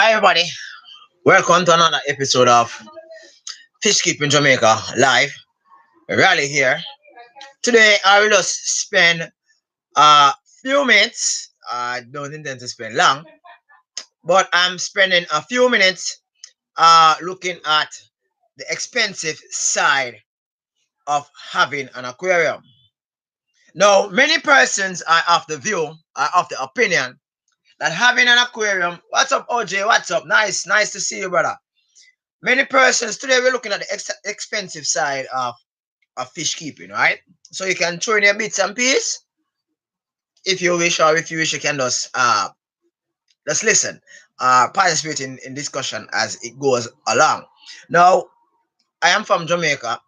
Hi everybody, welcome to another episode of Fish Keeping Jamaica live. Raleigh here. Today I will just spend a few minutes. I don't intend to spend long, but I'm spending a few minutes looking at the expensive side of having an aquarium. Now, many persons are of the view, are of the opinion that having an aquarium. What's up, OJ? What's up? Nice to see you, brother. Many persons today we're looking at the expensive side of fish keeping, right? So you can throw in your bits and pieces if you wish, or if you wish, you can just listen, participate in discussion as it goes along. Now, I am from Jamaica.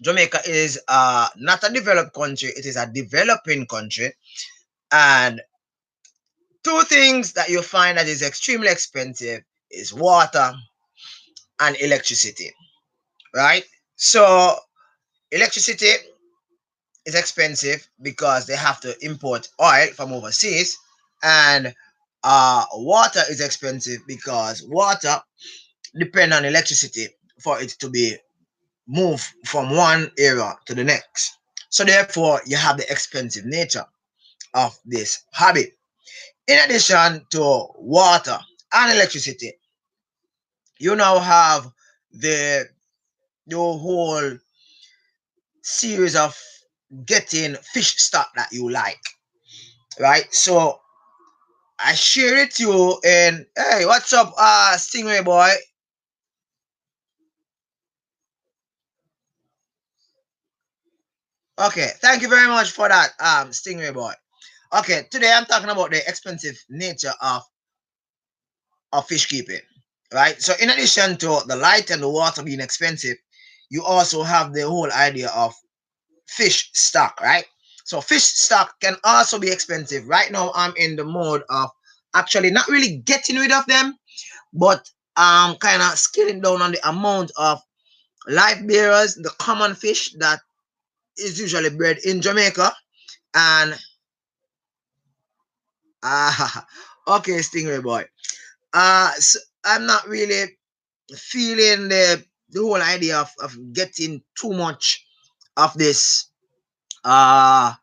Jamaica is not a developed country; it is a developing country, and two things that you find that is extremely expensive is water and electricity, right? So electricity is expensive because they have to import oil from overseas, and water is expensive because water depend on electricity for it to be moved from one area to the next. So therefore, you have the expensive nature of this hobby. In addition to water and electricity, you now have the the whole series of getting fish stock that you like, right? So I share it to you, and hey, what's up, Stingray boy? Okay, thank you very much for that, Stingray boy. Okay, today I'm talking about the expensive nature of fish keeping, right? So in addition to the light and the water being expensive, you also have the whole idea of fish stock, right? So fish stock can also be expensive. Right now, I'm in the mode of actually not really getting rid of them, but kind of scaling down on the amount of life bearers, the common fish that is usually bred in Jamaica. And okay, Stingray boy. So I'm not really feeling the whole idea of getting too much of this uh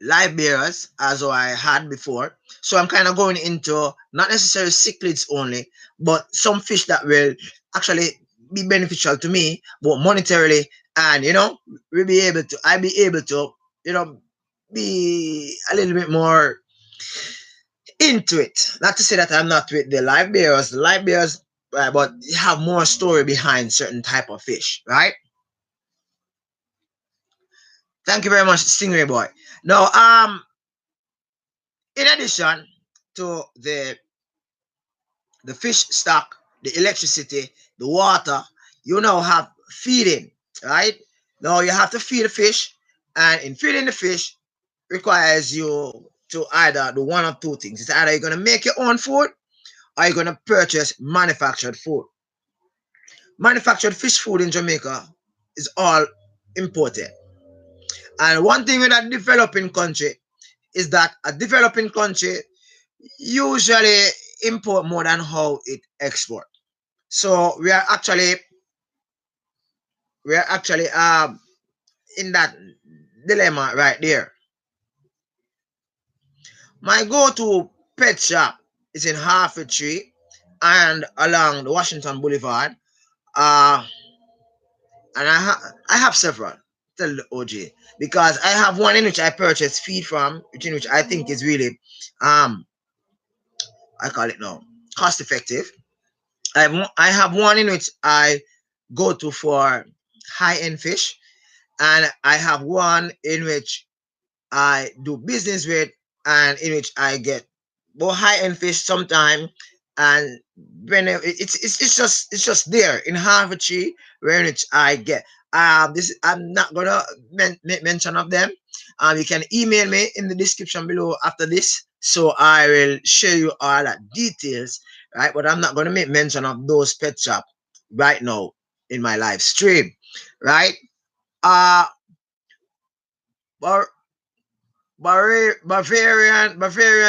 live bearers as I had before. So I'm kind of going into not necessarily cichlids only, but some fish that will actually be beneficial to me, but monetarily, and we'll be able to I'll be able to, you know, be a little bit more into it. Not to say that I'm not with the live bearers, but have more story behind certain type of fish, right? Thank you very much, Stingray boy. Now, in addition to the fish stock, the electricity, the water, you now have feeding, right? Now you have to feed the fish, and in feeding the fish requires you to either do one of two things. It's either you're gonna make your own food or you're gonna purchase manufactured food. Manufactured fish food in Jamaica is all imported. And one thing with a developing country is that a developing country usually import more than how it export. So we are actually in that dilemma right there. My go-to pet shop is in Halfway Tree and along the Washington Boulevard. Uh and I have several. Tell the OJ, because I have one in which I purchase feed from, which I think is really um I call it now cost effective. I have one in which I go to for high end fish, and I have one in which I do business with, and in which I get more high end fish sometime. And when it's just there in Harvard where in which I get this. I'm not gonna make mention of them. You can email me in the description below after this, so I will show you all the details, right? But I'm not gonna make mention of those pet shop right now in my live stream, right? Uh, Bavarian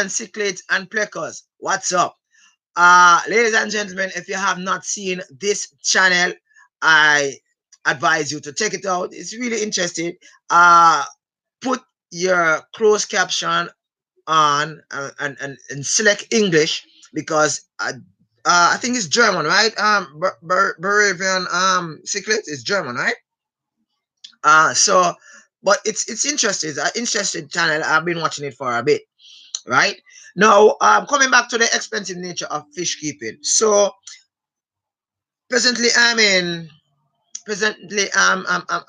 cichlids and plecos. What's up? Ladies and gentlemen, if you have not seen this channel, I advise you to check it out. It's really interesting. Uh, put your closed caption on and select English because I think it's German, right? Bavarian cyclet is German, right? So, but it's interesting. It's an interesting channel. I've been watching it for a bit, right? Now, coming back to the expensive nature of fish keeping. So presently, I'm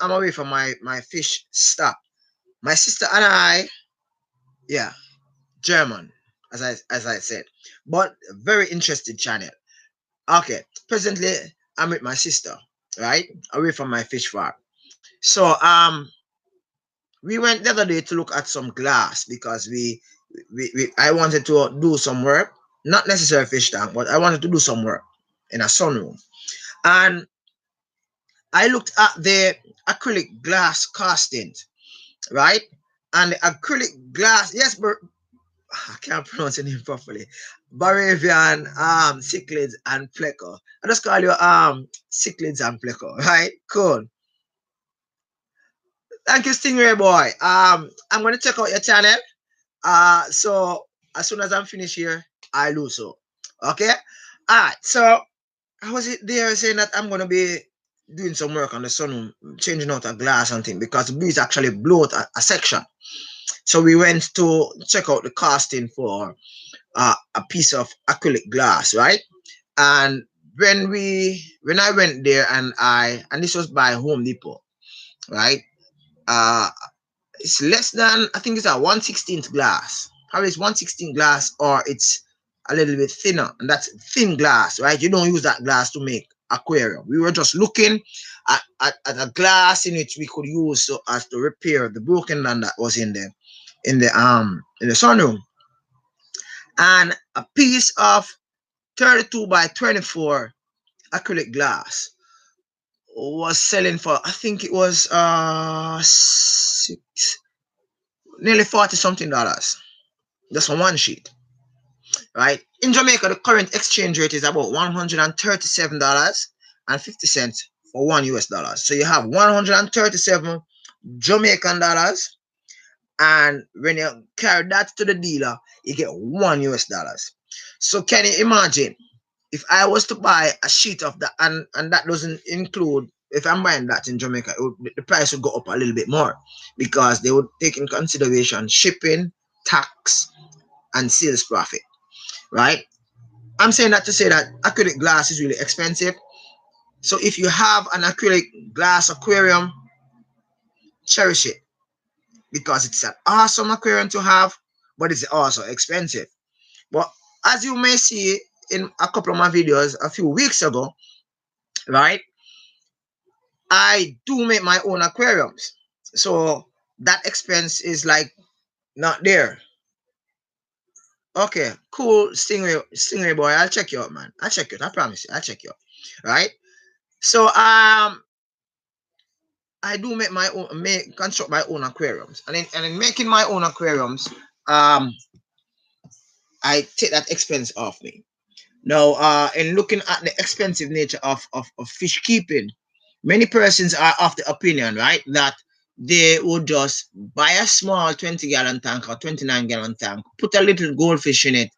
away from my fish stock. My sister and I, yeah, German, as I said, but very interested channel. Okay, presently I'm with my sister, right, away from my fish farm. So we went the other day to look at some glass because we I wanted to do some work, not necessarily fish tank, but I wanted to do some work in a sunroom. And I looked at the acrylic glass castings, right? And the acrylic glass, yes, but I can't pronounce the name properly. Baravian, cichlids, and pleco. I just call you cichlids and pleco, right? Cool. Thank you, Stingray boy. I'm gonna check out your channel. So as soon as I'm finished here, I lose so. Okay? Alright, so I was it there saying that I'm gonna be doing some work on the sun, changing out a glass and thing because the breeze actually blew out a section. So we went to check out the casting for a piece of acrylic glass, right? And when I went there and this was by Home Depot, right? Uh, it's less than I think it's a 1/16th glass. Probably it's 1/16 glass or it's a little bit thinner, and that's thin glass, right? You don't use that glass to make aquarium. We were just looking at a glass in which we could use so as to repair the broken land that was in the sunroom. And a piece of 32 by 24 acrylic glass was selling for I think it was nearly 40 something dollars just for one sheet, right? In Jamaica the current exchange rate is about $137.50 for $1. So you have 137 Jamaican dollars, and when you carry that to the dealer you get $1. So can you imagine if I was to buy a sheet of that, and that doesn't include, if I'm buying that in Jamaica, the price would go up a little bit more because they would take in consideration shipping, tax, and sales profit, right? I'm saying that to say that acrylic glass is really expensive. So if you have an acrylic glass aquarium, cherish it because it's an awesome aquarium to have, but it's also expensive. But as you may see in a couple of my videos a few weeks ago, right? I do make my own aquariums. So that expense is like not there. Okay, cool, Stingray boy. I'll check you out, man. I'll check you out. I promise you, I'll check you out. Right? So I do make my own, construct my own aquariums, and in making my own aquariums, um, I take that expense off me. Now, in looking at the expensive nature of fish keeping, many persons are of the opinion, right, that they would just buy a small 20-gallon tank or 29-gallon tank, put a little goldfish in it,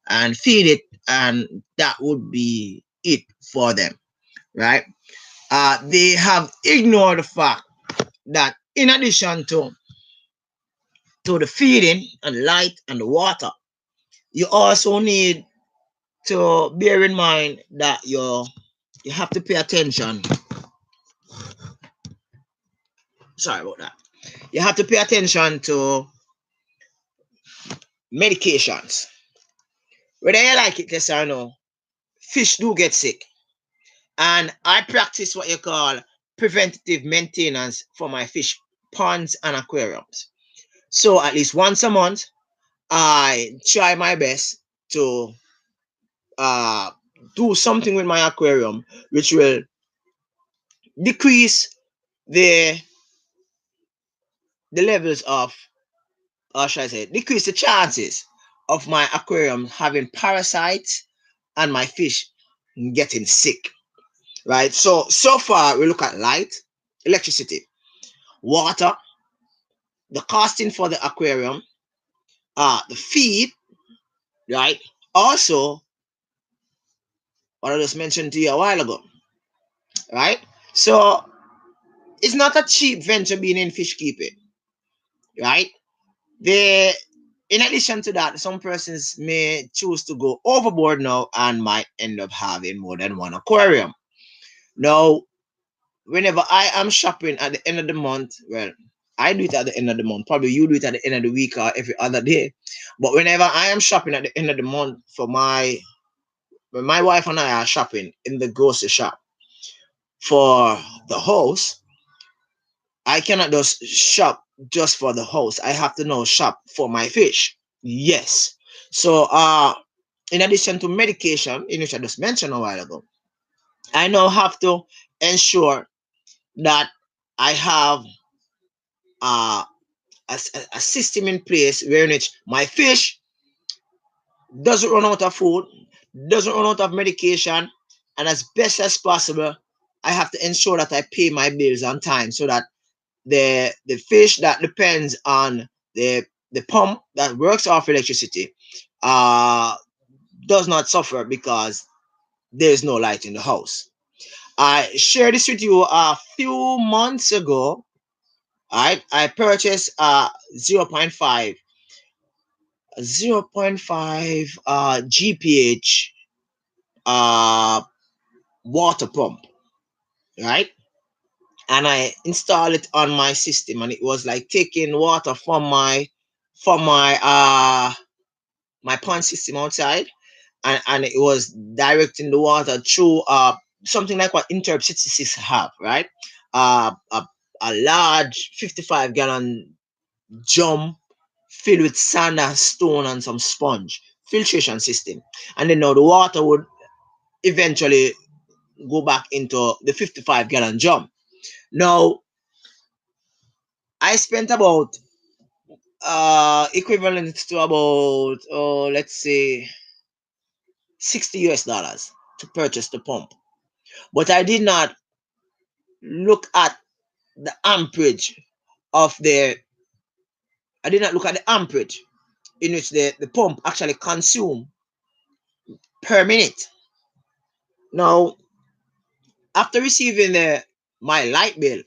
and feed it, and that would be it for them, right? They have ignored the fact that in addition to the feeding and light and the water, you also need to bear in mind that you have to pay attention. Sorry about that. You have to pay attention to medications. Whether you like it, yes or no, fish do get sick. And I practice what you call preventative maintenance for my fish ponds and aquariums. So at least once a month, I try my best to uh, do something with my aquarium which will decrease the levels of, or should I say, decrease the chances of my aquarium having parasites and my fish getting sick, right? So far we look at light, electricity, water, the costing for the aquarium, the feed, right? Also, what I just mentioned to you a while ago, right? So it's not a cheap venture being in fish keeping, right? The In addition to that, some persons may choose to go overboard now and might end up having more than one aquarium. Now, whenever I am shopping at the end of the month, well, I do it at the end of the month. Probably you do it at the end of the week or every other day. But whenever I am shopping at the end of the month for when my wife and I are shopping in the grocery shop for the house, I cannot just shop just for the house. I have to now shop for my fish. Yes. So in addition to medication, in which I just mentioned a while ago, I now have to ensure that I have uh, a system in place where in which my fish doesn't run out of food, doesn't run out of medication, and as best as possible, I have to ensure that I pay my bills on time so that the fish that depends on the pump that works off electricity uh does not suffer because there's no light in the house. I shared this with you a few months ago. I purchased zero point 0.5 GPH uh water pump, right? And I installed it on my system, and it was like taking water from my pond system outside, and it was directing the water through something like what Interp 66 have, right? A large 55-gallon drum filled with sand and stone and some sponge filtration system, and then now the water would eventually go back into the 55-gallon drum. Now I spent about equivalent to about let's say $60 to purchase the pump. But I did not look at the amperage of the I did not look at the amperage in which the pump actually consume per minute. Now, after receiving my light bill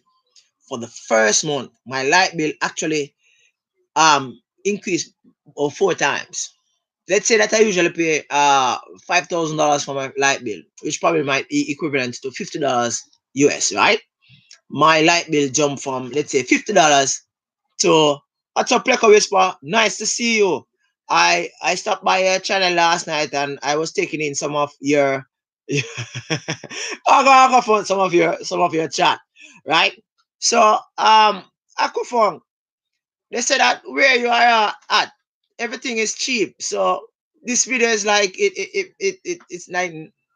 for the first month, my light bill actually increased 4 times. Let's say that I usually pay $5,000 for my light bill, which probably might be equivalent to $50 US, right? My light bill jumped from, let's say, $50 to what's up, Pleco Whisper? Nice to see you. I stopped by your channel last night and I was taking in some of your I go for some of your chat, right? So Akufong, they said that where you are at, everything is cheap. So this video is like it's like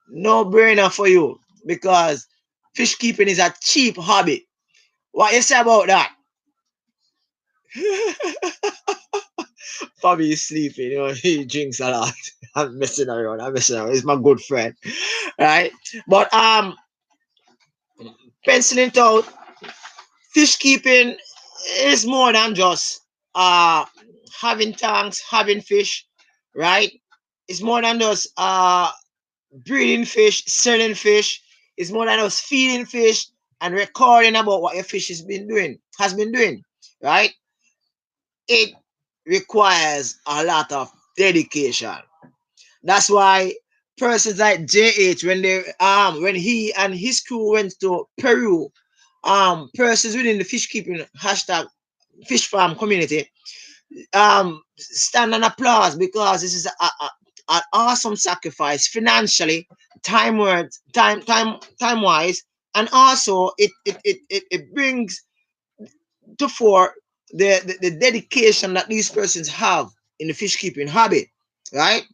no brainer for you because fish keeping is a cheap hobby. What you say about that? Bobby is sleeping, he drinks a lot. I'm messing around. He's my good friend. Right? But penciling it out, fish keeping is more than just uh having tanks, having fish, right? It's more than just breeding fish, selling fish. It's more than just feeding fish and recording about what your fish has been doing, right? It requires a lot of dedication. That's why persons like JH, when he and his crew went to Peru, persons within the fish keeping hashtag fish farm community stand and applause because this is an awesome sacrifice financially, time wise, and also it brings to fore the dedication that these persons have in the fish keeping hobby, right?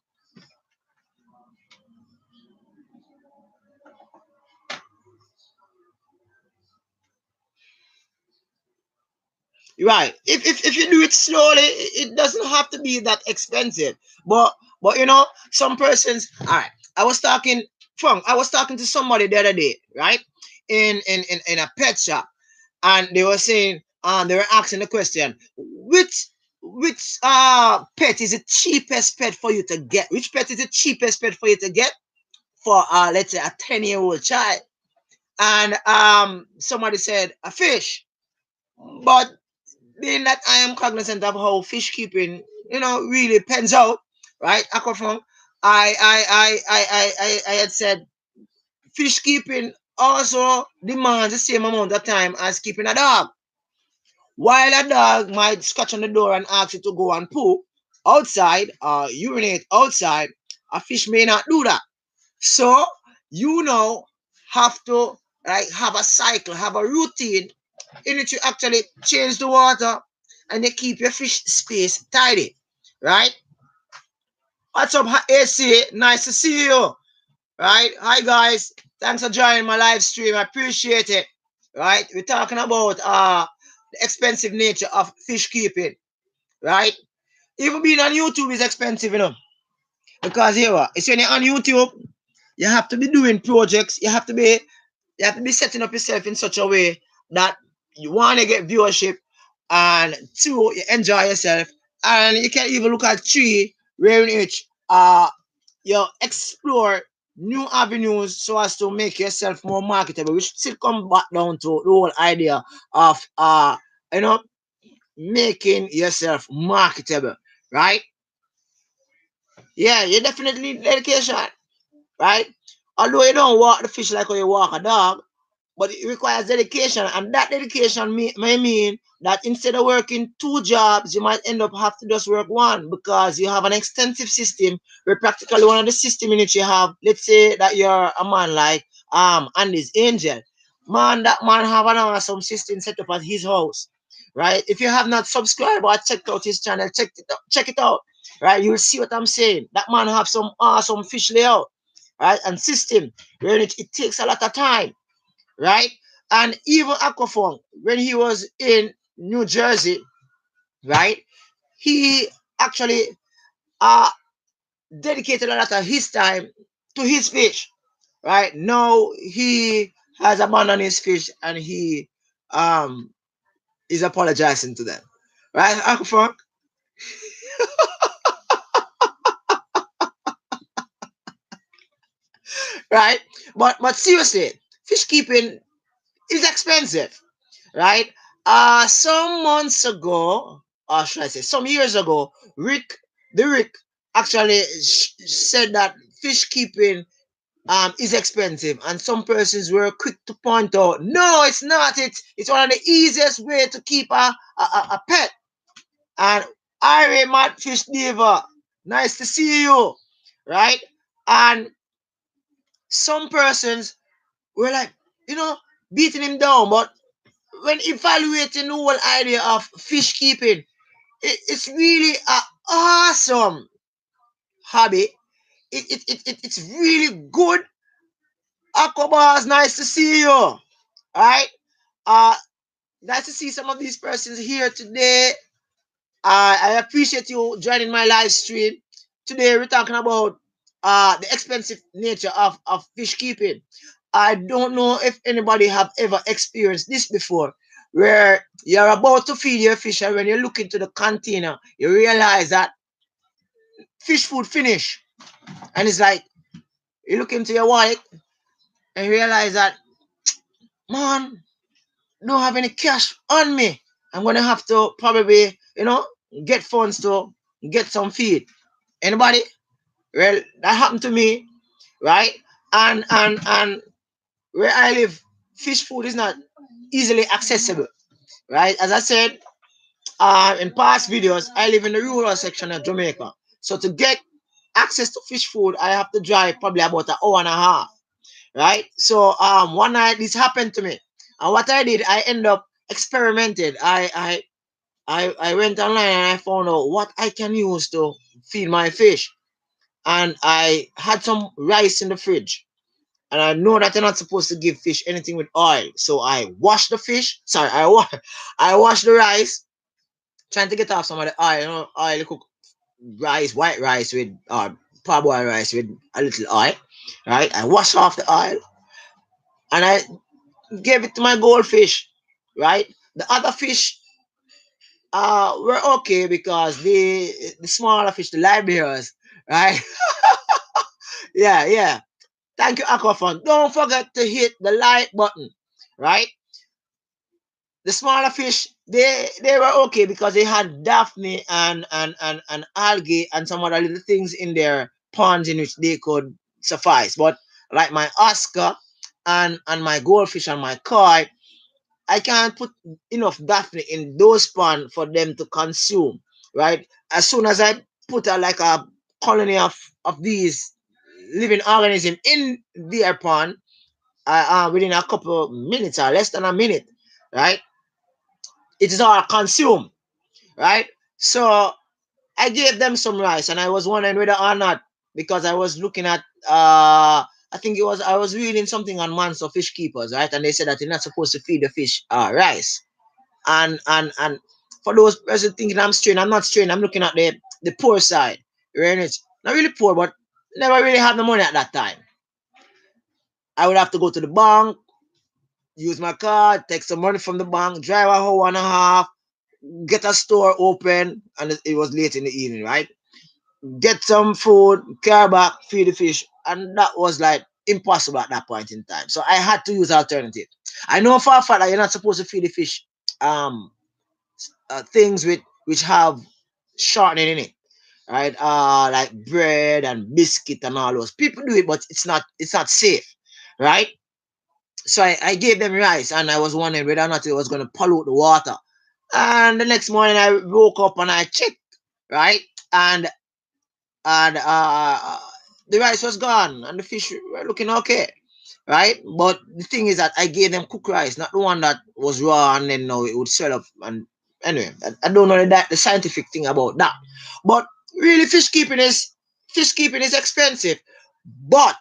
Right. If you do it slowly, it doesn't have to be that expensive. But some persons, all right. I was talking, Frank, I was talking to somebody the other day, right? In a pet shop, and they were saying, they were asking the question, which pet is the cheapest pet for you to get? Which pet is the cheapest pet for you to get for let's say a 10-year-old child? And somebody said a fish. But being that I am cognizant of how fish keeping, really pans out, right? Aquafunk, I had said fish keeping also demands the same amount of time as keeping a dog. While a dog might scratch on the door and ask you to go and poo outside or urinate outside, a fish may not do that. So you now have to like have a cycle, have a routine in which you actually change the water and you keep your fish space tidy, right? What's up, AC? Nice to see you, right? Hi guys, thanks for joining my live stream. I appreciate it. Right, we're talking about the expensive nature of fish keeping, right? Even being on YouTube is expensive, because here, it's when you're on YouTube, you have to be doing projects. You have to be setting up yourself in such a way that you want to get viewership, and two, you enjoy yourself, and you can even look at three, where in which you explore new avenues so as to make yourself more marketable, which still come back down to the whole idea of you know making yourself marketable, right? Yeah, you definitely need dedication, right? Although you don't walk the fish like how you walk a dog, but it requires dedication, and that dedication may mean that instead of working two jobs, you might end up have to just work one, because you have an extensive system where practically one of the system in which you have, let's say that you're a man like Andy's Angel. Man, that man have an awesome system set up at his house. Right? If you have not subscribed or checked out his channel, check it out. Right? You'll see what I'm saying. That man have some awesome fish layout, right? And system where it takes a lot of time, right? And even Aquafong, when he was in New Jersey, right, he actually uh dedicated a lot of his time to his fish. Right now, he has abandoned his fish and he um is apologizing to them. Right, Aquafong? Right? But seriously, fish keeping is expensive, right? Some months ago, or should I say, some years ago, Rick actually said that fish keeping is expensive, and some persons were quick to point out, no, it's not. It's one of the easiest way to keep a pet. And Irie Madfish Diva, nice to see you, right? And some persons were like, you know, beating him down, but when evaluating the whole idea of fish keeping, it's really an awesome hobby. It's really good. Aquabars, nice to see you. All right. Uh, Nice to see some of these persons here today. I appreciate you joining my live stream. Today we're talking about the expensive nature of fish keeping. I don't know if anybody have ever experienced this before, where you're about to feed your fish and when you look into the container, you realize that fish food finish. And it's like you look into your wallet and realize that, man, don't have any cash on me. I'm gonna have to probably, get funds to get some feed. Anybody? Well, that happened to me, right? And where I live, fish food is not easily accessible, right? As I said in past videos, I live in the rural section of Jamaica. So to get access to fish food, I have to drive probably about an hour and a half, right? So one night this happened to me, and what I did, I end up experimented. I went online and I found out what I can use to feed my fish, and I had some rice in the fridge. And I know that you're not supposed to give fish anything with oil, so I washed the fish. Sorry, I washed the rice, trying to get off some of the oil. Oil cook rice, white rice with parboiled rice with a little oil. right? I wash off the oil and I gave it to my goldfish, right? The other fish were okay because the smaller fish, the live right? Yeah, yeah. Thank you, Aquafon. Don't forget to hit the like button, right? The smaller fish, they were okay because they had daphne and algae and some other little things in their ponds in which they could suffice. But like my Oscar and my goldfish and my koi, I can't put enough daphne in those ponds for them to consume, right? As soon as I put like a colony of these living organisms in their pond, within a couple of minutes or less than a minute, right? It is all consumed, right? So I gave them some rice, and I was wondering whether or not, because I was looking at I think it was I was reading something on months of fish keepers, right? And they said that you're not supposed to feed the fish rice. And for those person thinking I'm strained, I'm not strained. I'm looking at the poor side, right? It's not really poor, but never really had the money at that time. I would have to go to the bank, use my card, take some money from the bank, drive a hour and a half, get a store open, and it was late in the evening, right? Get some food, carry back, feed the fish, and that was like impossible at that point in time. So I had to use alternative. I know for a fact that you're not supposed to feed the fish um things with which have shortening in it, right? Like bread and biscuit and all those. People do it, but it's not safe, right? So I gave them rice, and I was wondering whether or not it was going to pollute the water. And the next morning I woke up and I checked, right? And and the rice was gone and the fish were looking okay, right? But the thing is that I gave them cooked rice, not the one that was raw and then it would swell up. And anyway, I don't know the scientific thing about that. But really, fish keeping is expensive. But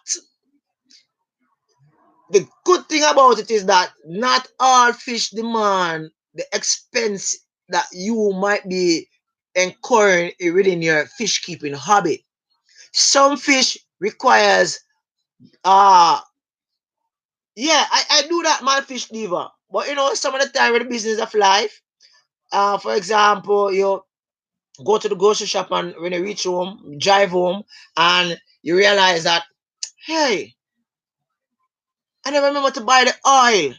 the good thing about it is that not all fish demand the expense that you might be incurring within your fish keeping hobby. Some fish requires uh yeah, I do that man fish liver. But some of the time with the business of life, for example, you go to the grocery shop and when you reach home, drive home, and you realize that, hey, I never remember to buy the oil.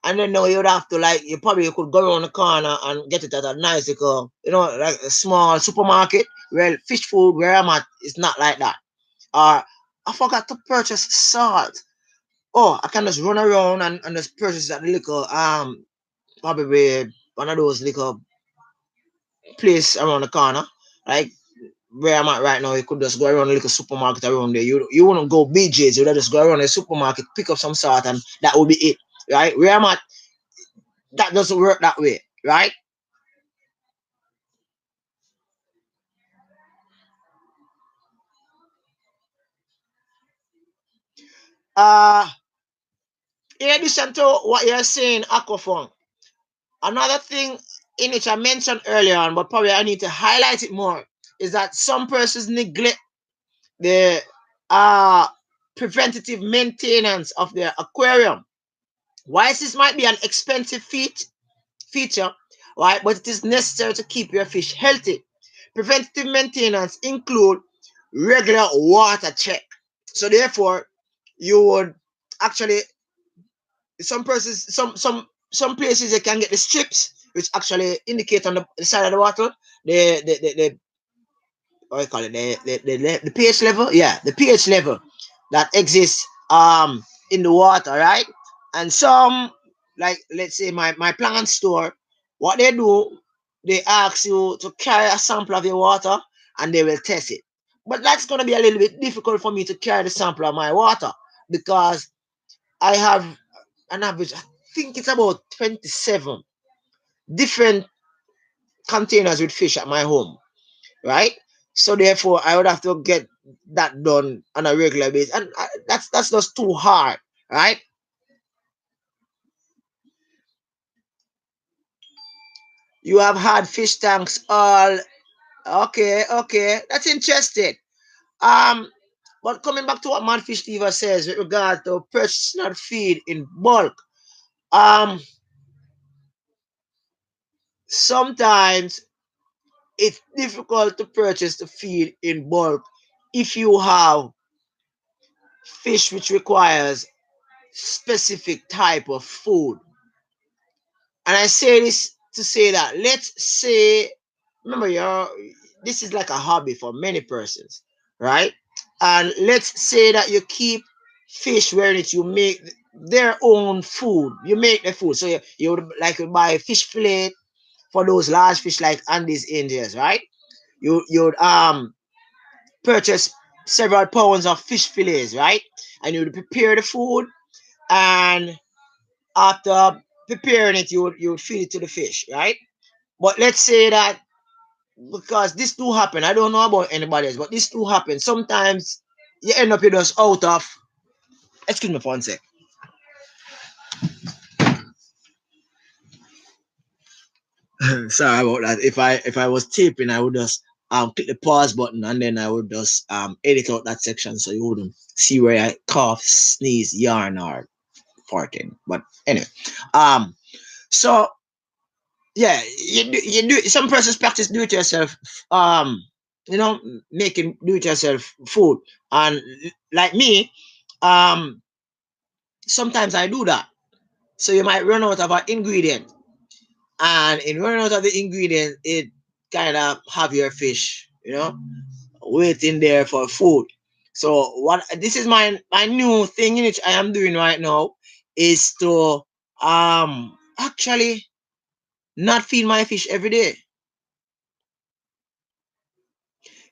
And then now you'd have to like you probably could go around the corner and get it at a nice little, like a small supermarket. Well, fish food where I'm at is not like that. Or I forgot to purchase salt. Oh, I can just run around and just purchase that little probably one of those little place around the corner. Like where I'm at right now, you could just go around a little supermarket around there. You wouldn't go BJ's, you would just go around the supermarket, pick up some salt, and that would be it. Right? Where I'm at, that doesn't work that way, right? Uh in addition to what you're saying, Aquaphone, another thing in which I mentioned earlier on, but probably I need to highlight it more, is that some persons neglect the uh preventative maintenance of their aquarium. Whilst this might be an expensive feature, right, but it is necessary to keep your fish healthy. Preventative maintenance include regular water check. So therefore, you would actually some persons some places they can get the strips which actually indicate on the side of the bottle the what do you call it, the pH level, yeah, the pH level that exists in the water, right? And some, like let's say my plant store, what they do, they ask you to carry a sample of your water and they will test it. But that's going to be a little bit difficult for me to carry the sample of my water because I have an average, I think it's about 27 different containers with fish at my home, right? So therefore, I would have to get that done on a regular basis, and that's just too hard, right? You have had fish tanks all okay, okay, that's interesting. Um, But coming back to what Madfish Diva says with regard to purchasing our feed in bulk, um, sometimes it's difficult to purchase the feed in bulk if you have fish which requires specific type of food. And I say this to say that, let's say, remember, this is like a hobby for many persons, right? And let's say that you keep fish where it you make their own food. You make the food, so you would like you buy fish fillet for those large fish like Andes Angels, right? You'd purchase several pounds of fish fillets, right? And you'd prepare the food, and after preparing it, you would feed it to the fish, right? But let's say that, because this do happen, I don't know about anybody else, but this do happen. Sometimes you end up with us out of. Excuse me for one sec. Sorry about that. If I was taping, I would just click the pause button, and then I would just edit out that section so you wouldn't see where I cough, sneeze, yarn, or farting. But anyway, um, so yeah, you do some persons practice do it yourself, um making do it yourself food, and like me, um sometimes I do that. So you might run out of an ingredient, and in running out of the ingredient, it kind of have your fish, waiting there for food. So what this is my new thing in which I am doing right now is to actually not feed my fish every day.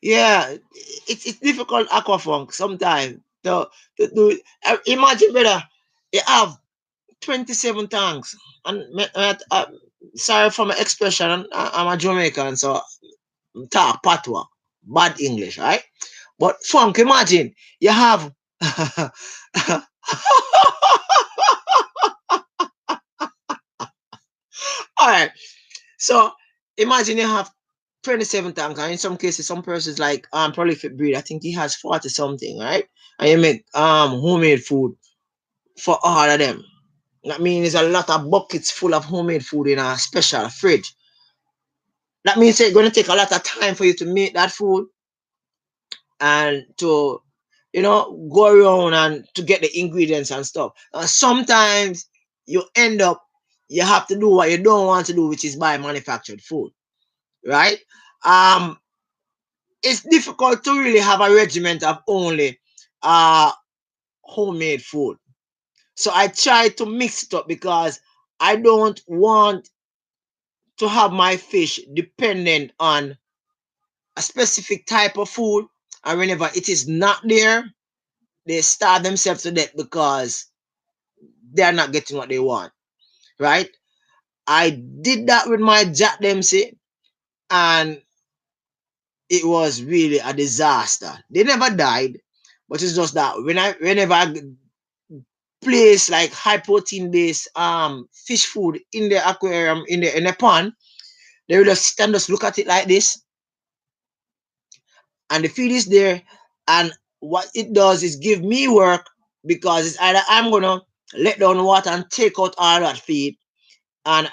Yeah, it's difficult aquafunk sometimes to do it. Imagine, brother, you have 27 tanks, and sorry for my expression, I'm a Jamaican, so talk patois, bad English, right? But funk, imagine you have. All right, so imagine you have 27 tanks, and in some cases, some persons like prolific breed, I think he has 40 something, right? And you make homemade food for all of them. That means there's a lot of buckets full of homemade food in a special fridge. That means it's going to take a lot of time for you to make that food, and to go around and to get the ingredients and stuff. Sometimes you end up, you have to do what you don't want to do, which is buy manufactured food, right? um it's difficult to really have a regiment of only uh homemade food. So I try to mix it up, because I don't want to have my fish dependent on a specific type of food, and whenever it is not there, they starve themselves to death because they're not getting what they want, right? I did that with my Jack Dempsey, and it was really a disaster. They never died, but it's just that whenever I place like high protein based fish food in the aquarium, in the pond, they will just stand, just look at it like this, and the feed is there, and what it does is give me work, because it's either I'm gonna let down the water and take out all that feed, and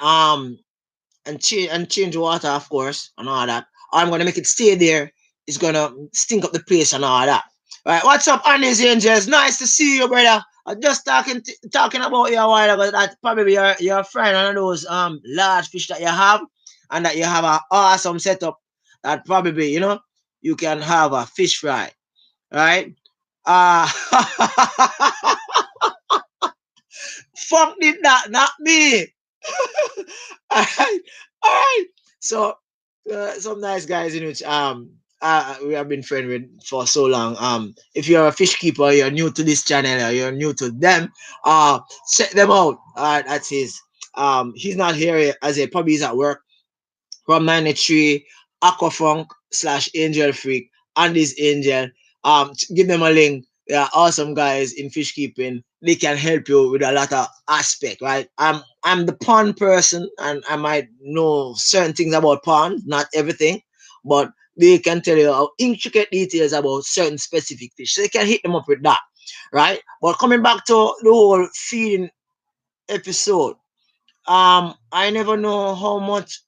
change the water, of course, and all that, or I'm gonna make it stay there. It's gonna stink up the place and all that. Right, what's up, Annie's Angels? Nice to see you, brother. I just talking about you a while ago, that probably you're a friend, one of those large fish that you have, and that you have an awesome setup, that probably you can have a fish fry, right? Uh Fuck did that, not me. All right, all right. So, some nice guys in which we have been friends with for so long. If you're a fish keeper, you're new to this channel, or you're new to them, check them out. That's his. He's not here as a probably he's at work. From 93 Aquafunk / Angel Freak and this Angel. Give them a link. They are awesome guys in fish keeping. They can help you with a lot of aspect, right? I'm the pond person, and I might know certain things about pond, not everything, but they can tell you how intricate details about certain specific fish. So you can hit them up with that, right? But coming back to the whole feeding episode, I never know how much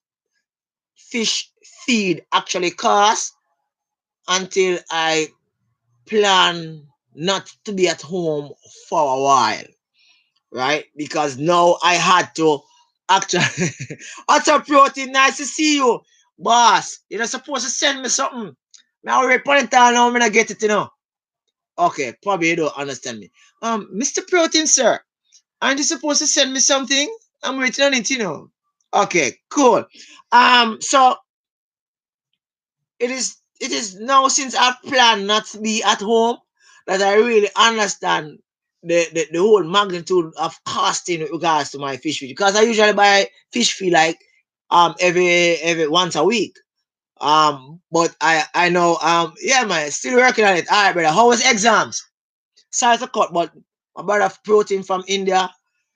fish feed actually costs until I plan not to be at home for a while, right? Because now I had to actually. What's up, Protein? Nice to see you, boss. You're not supposed to send me something. I already put it down now. I'm gonna get it, you know. Okay, probably you don't understand me. Mr. Protein, sir, aren't you supposed to send me something? I'm waiting on it, you know. Okay, cool. So it is now since I've planned not to be at home that I really understand the whole magnitude of costing with regards to my fish feed. Because I usually buy fish feed like every once a week. But I know yeah man, still working on it. Alright, brother. How was exams? Sorry to cut, but my brother Protein from India.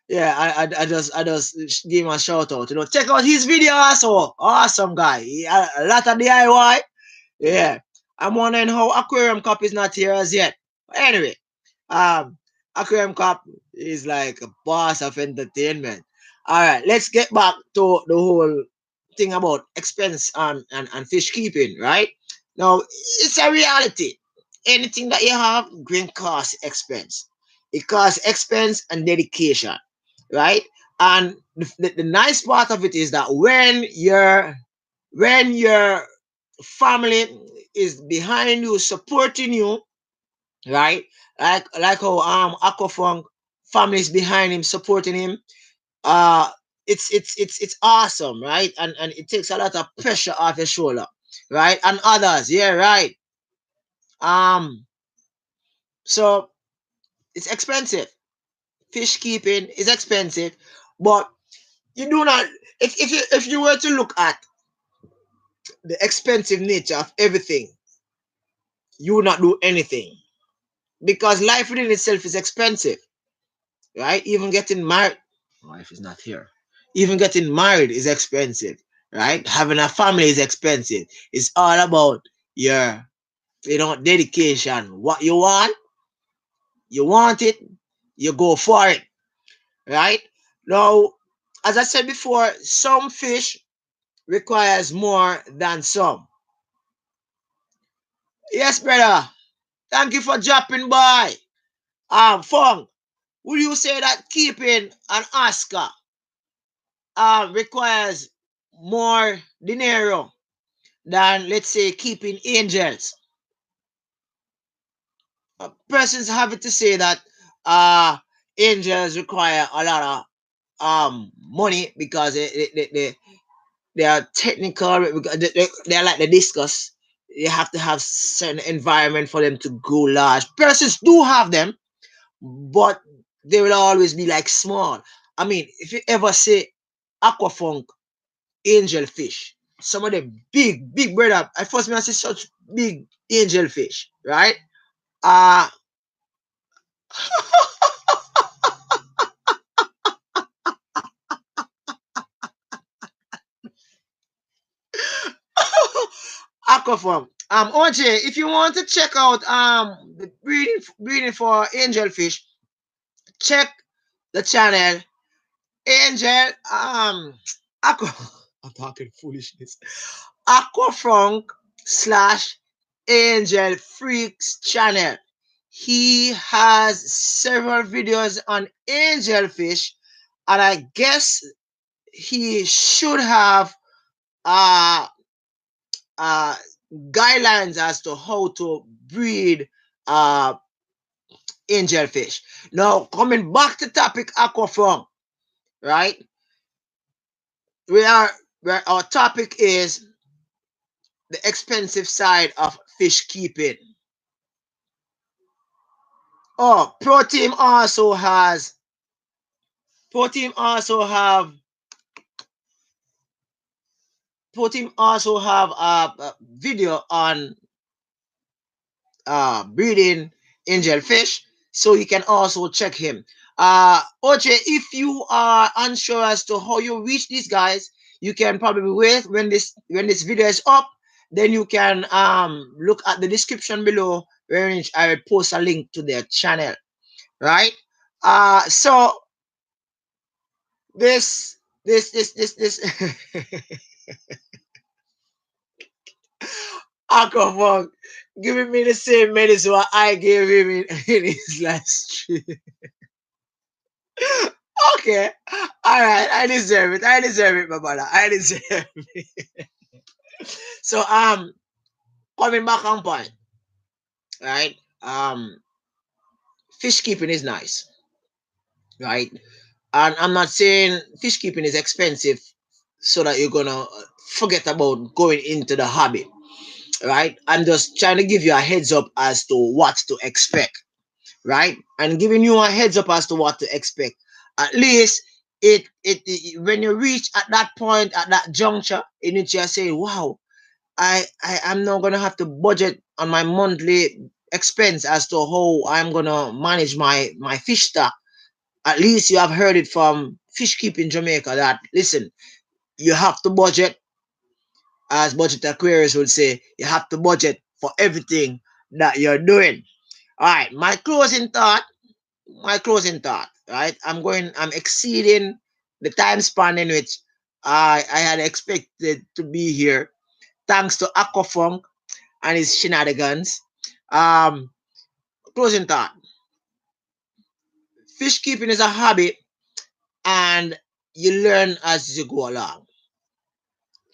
Yeah, I just give him a shout out. You know, check out his video also. Awesome guy. A lot of DIY. Yeah. I'm wondering how Aquarium Cup is not here as yet. Anyway, um, Aquarium Cup is like a boss of entertainment. All right, let's get back to the whole thing about expense and fish keeping, right? Now, it's a reality. Anything that you have, green cost expense. It costs expense and dedication, right? And the nice part of it is that when your family is behind you, supporting you, right? Like how Aquafunk family is behind him, supporting him. Uh it's awesome, right? And it takes a lot of pressure off your shoulder, right? And others, yeah, right. Um, so it's expensive. Fish keeping is expensive, but you do not. If you were to look at the expensive nature of everything, you would not do anything because life within itself is expensive, right? Even getting married, my wife is not here. Even getting married is expensive, right? Having a family is expensive. It's all about your, dedication. What you want it, you go for it, right? Now, as I said before, some fish requires more than some. Yes, brother. Thank you for dropping by. Fong, would you say that keeping an Oscar requires more dinero than, let's say, keeping angels? Persons have it to say that uh, angels require a lot of money because they are technical. They're like the discus. You have to have certain environment for them to grow large. Persons do have them, but they will always be like small. I mean, if you ever say aquafunk angel fish, some of them big brother. I first me I see such big angel fish, right? Uh aquafunk. OJ, if you want to check out the breeding for angelfish, check the channel Angel Aqua. I'm talking foolishness. Aquafunk slash Angel Freaks channel. He has several videos on angelfish, and I guess he should have uh uh guidelines as to how to breed uh angelfish. Now coming back to topic aquafunk, right? We are where our topic is the expensive side of fish keeping. Oh, Protein also have a video on breeding angelfish, so you can also check him. OJ, if you are unsure as to how you reach these guys, you can probably wait when this video is up, then you can look at the description below, where I will post a link to their channel, right? So this Akofong giving me the same medicine what I gave him in his last stream. Okay, all right, I deserve it. I deserve it, my brother. I deserve it. So coming back on point, right? Fish keeping is nice, right? And I'm not saying fish keeping is expensive so that you're gonna forget about going into the hobby, right? I'm just trying to give you a heads up as to what to expect, right? And giving you a heads up as to what to expect. At least it when you reach at that point, at that juncture, in which you're saying, wow, I am now gonna have to budget on my monthly expense as to how I'm gonna manage my fish stock. At least you have heard it from Fish Keeping Jamaica that listen, you have to budget, as budget aquarius would say, you have to budget for everything that you're doing. All right, my closing thought, right? I'm exceeding the time span in which I had expected to be here, thanks to Aquafunk and his shenanigans. Um, Closing thought: fish keeping is a hobby, and you learn as you go along.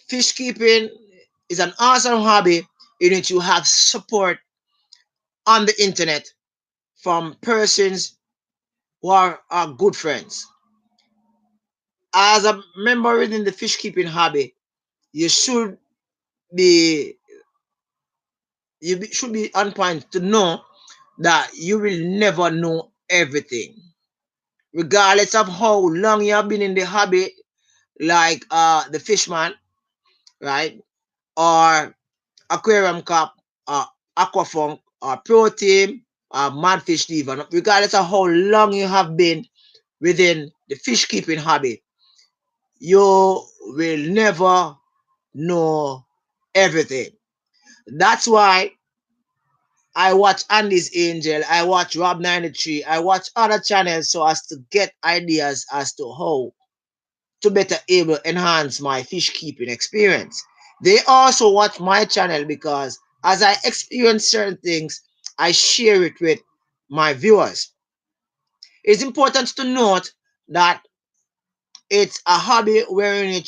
Fish keeping is an awesome hobby in which you have support on the internet from persons who are good friends. As a member within the fish keeping hobby, you should be should be on point to know that you will never know everything, regardless of how long you have been in the hobby, like the fishman, right, or aquarium cop, or aquafunk, or protein, or madfish diva. Regardless of how long you have been within the fish keeping hobby, you will never know everything. That's why I watch Andy's Angel, I watch Rob 93, I watch other channels so as to get ideas as to how to better able enhance my fish keeping experience. They also watch my channel because as I experience certain things, I share it with my viewers. It's important to note that it's a hobby wherein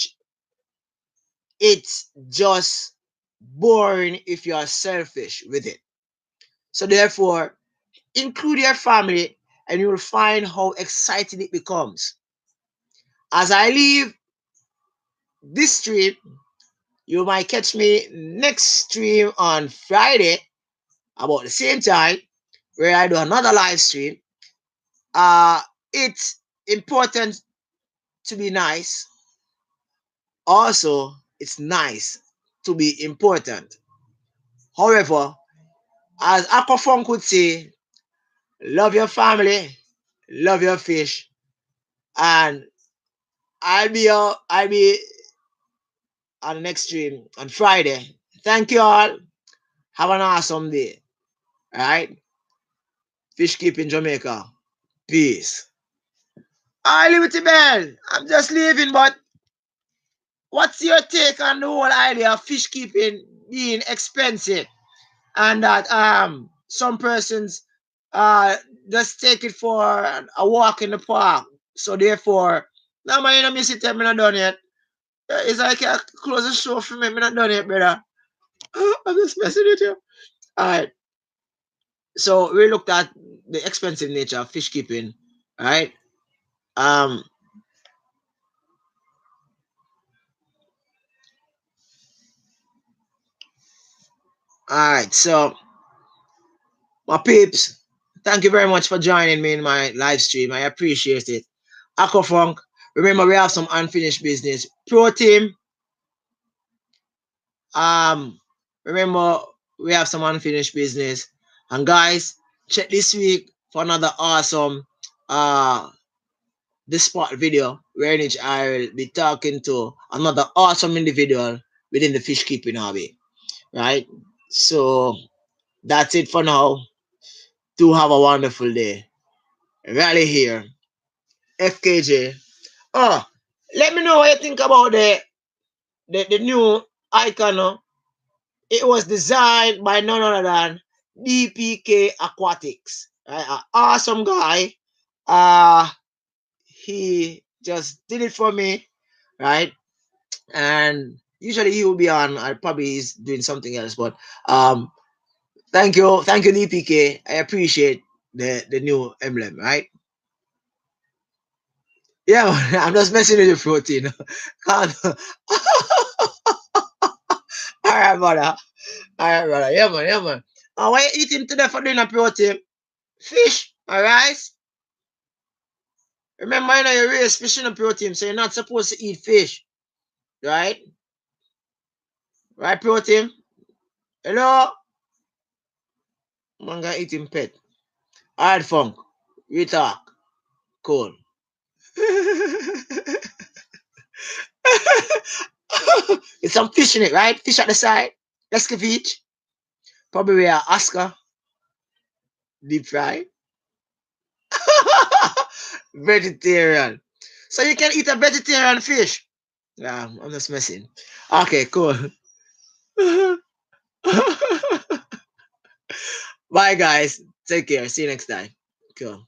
it's just boring if you are selfish with it. So therefore, include your family and you will find how exciting it becomes. As I leave this stream, you might catch me next stream on Friday about the same time where I do another live stream. Uh, it's important to be nice. Also, it's nice to be important. However, as Aquafunk would say, love your family, love your fish, and I'll be on the next stream on Friday. Thank you all. Have an awesome day. All right. Fish keeping Jamaica. Peace. I Liberty Bell. I'm just leaving, but what's your take on the whole idea of fish keeping being expensive, and that some persons uh just take it for a walk in the park. So therefore, now man, you know, miss it. I'm not done yet. It's like a close the show for me. I'm not done yet, brother. I'm just messing with you. All right. So we looked at the expensive nature of fish keeping, right? Um, all right. So my peeps, thank you very much for joining me in my live stream. I appreciate it. Aquafunk, remember we have some unfinished business. Protim, um, remember we have some unfinished business. And guys, check this week for another awesome this spot video where in which I will be talking to another awesome individual within the fish keeping hobby. right? So that's it for now. Do have a wonderful day. Rally here, FKJ. Oh, let me know what you think about the new icon. It was designed by none other than DPK Aquatics. Right? An awesome guy. Uh he just did it for me, right? And usually he will be on. I probably he's doing something else, but um, thank you, DPK. I appreciate the new emblem, right? Yeah, I'm just messing with your protein. All right, brother. All right, brother. Yeah, man. Yeah, man. What you eating today for dinner, protein? Fish. All right. Remember, you know, you raise fish in a protein, so you're not supposed to eat fish, right? Right, protein? Hello? Man, gonna eating pet. All right, funk. We talk. Cool. It's some fish in it, right? Fish at the side. Escovitch. Probably a Oscar. Deep fry. Vegetarian. So you can eat a vegetarian fish. Yeah, I'm just messing. Okay, cool. Bye, guys. Take care. See you next time. Cool.